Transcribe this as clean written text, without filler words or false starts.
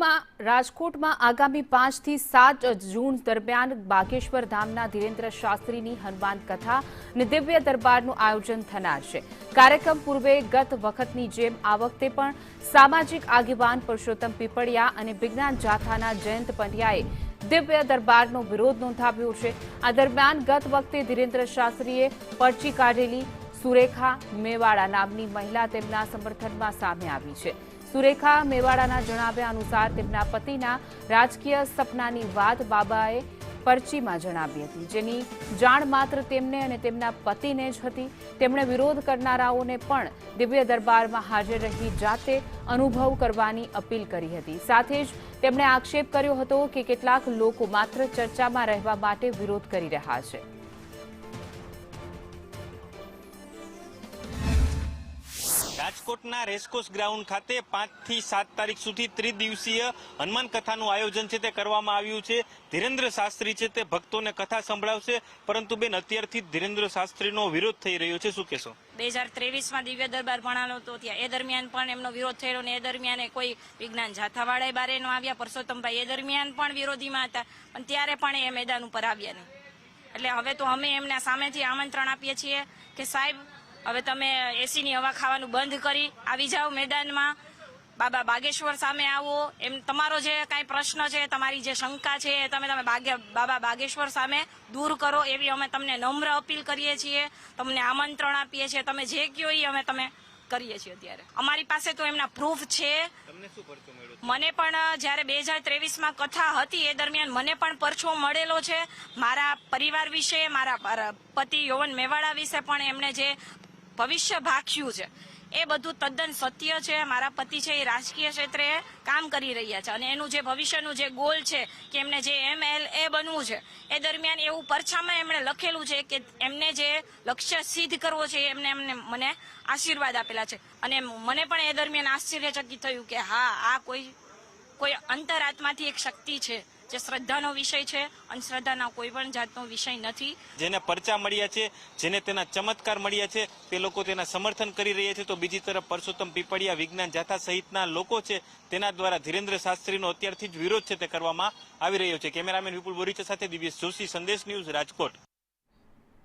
રાજકોટમાં આગામી 5 થી 7 જૂન દરમિયાન બાગેશ્વર ધામના ધીરેન્દ્ર શાસ્ત્રીની હનુમાન કથા અને દિવ્ય દરબારનું આયોજન થનાર છે। કાર્યક્રમ પૂર્વે ગત વખતની જેમ આ વખતે પણ સામાજિક આગેવાન પુરુષોત્તમ પીપળિયા અને વિજ્ઞાન જાથાના જયંત પંડ્યાએ દિવ્ય દરબારનો વિરોધ નોંધાવ્યો છે। આ દરમિયાન ગત વખતે ધીરેન્દ્ર શાસ્ત્રીએ પરચી કાઢેલી સુરેખા મેવાડા નામની મહિલા તેમના સમર્થનમાં સામે આવી છે। સુરેખા મેવાડાના જણાવ્યા અનુસાર તેમના પતિના રાજકીય સપનાની વાત બાબાએ પરચીમાં જણાવી હતી, જેની જાણ માત્ર તેમને અને તેમના પતિને જ હતી। તેમણે વિરોધ કરનારાઓને પણ દિવ્ય દરબારમાં હાજર રહી જાતે અનુભવ કરવાની અપીલ કરી હતી। સાથે જ તેમણે આક્ષેપ કર્યો હતો કે કેટલાક લોકો માત્ર ચર્ચામાં રહેવા માટે વિરોધ કરી રહ્યા છે। રાજકોટના રેસકોર્સ ગ્રાઉન્ડ ખાતે 5 થી 7 તારીખ સુધી ત્રિદિવસીય હનુમાન કથાનું આયોજન છે તે કરવામાં આવ્યું છે। ધીરેન્દ્ર શાસ્ત્રી છે તે ભક્તોને કથા સંભળાવશે, પરંતુ બેન અત્યારથી ધીરેન્દ્ર શાસ્ત્રીનો વિરોધ થઈ રહ્યો છે, શું કહેશો? 2023માં દિવ્ય દરબાર ભણાલો હતો ત્યાં એ દરમિયાન પણ એમનો વિરોધ થયેલો ને એ દરમિયાન કોઈ વિજ્ઞાન જાથાવાળા બારે નો આવ્યા, પરસોત્તમભાઈ એ દરમિયાન પણ વિરોધીમાં હતા, પણ ત્યારે પણ એ મેદાન ઉપર આવ્યા નહીં। એટલે હવે તો અમે એમના સામેથી આમંત્રણ આપીએ છીએ કે સાહેબ હવે તમે એસીની હવા ખાવાનું બંધ કરી આવી જાઓ મેદાનમાં, બાબા બાગેશ્વર સામે આવો, એમ તમારો જે કાંઈ પ્રશ્ન છે, તમારી જે શંકા છે એ તમે બાબા બાગેશ્વર સામે દૂર કરો એવી અમે તમને નમ્ર અપીલ કરીએ છીએ, તમને આમંત્રણ આપીએ છીએ, તમે જે કહો એ અમે તમે કરીએ છીએ। અત્યારે અમારી પાસે તો એમના પ્રૂફ છે। મને પણ જ્યારે 2023માં કથા હતી એ દરમિયાન મને પણ પરચો મળેલો છે। મારા પરિવાર વિશે, મારા પતિ યૌવન મેવાડા વિશે પણ એમણે જે ભવિષ્ય ભાખ્યું છે એ બધું તદ્દન સત્ય છે। મારા પતિ છે એ રાજકીય ક્ષેત્રે કામ કરી રહ્યા છે અને એનું જે ભવિષ્યનું જે ગોલ છે કે એમને જે MLA બનવું છે એ દરમિયાન એવું પરછામાં એમણે લખેલું છે કે એમને જે લક્ષ્ય સિદ્ધ કરવો છે એમને મને આશીર્વાદ આપેલા છે। અને મને પણ એ દરમિયાન આશ્ચર્યચકિત થયું કે હા, આ કોઈ અંતરાત્માથી એક શક્તિ છે જે શ્રદ્ધાનો વિષય છે, અંધશ્રદ્ધાના કોઈ પણ જાતનો વિષય નથી। જેને પરચા મળ્યા છે, જેને તેના ચમત્કાર મળ્યા છે, તે લોકો તેના સમર્થન કરી રહ્યા છે, તો બીજી તરફ પરસોત્તમ પીપળિયા, વિજ્ઞાન જાથા સહિતના લોકો છે તેના દ્વારા ધીરેન્દ્ર શાસ્ત્રીનો અત્યારથી જ વિરોધ છે તે કરવામાં આવી રહ્યો છે। કેમેરામેન વિપુલ બોરીચા સાથે દિવ્યેશ જોશી, સંદેશ ન્યૂઝ, રાજકોટ।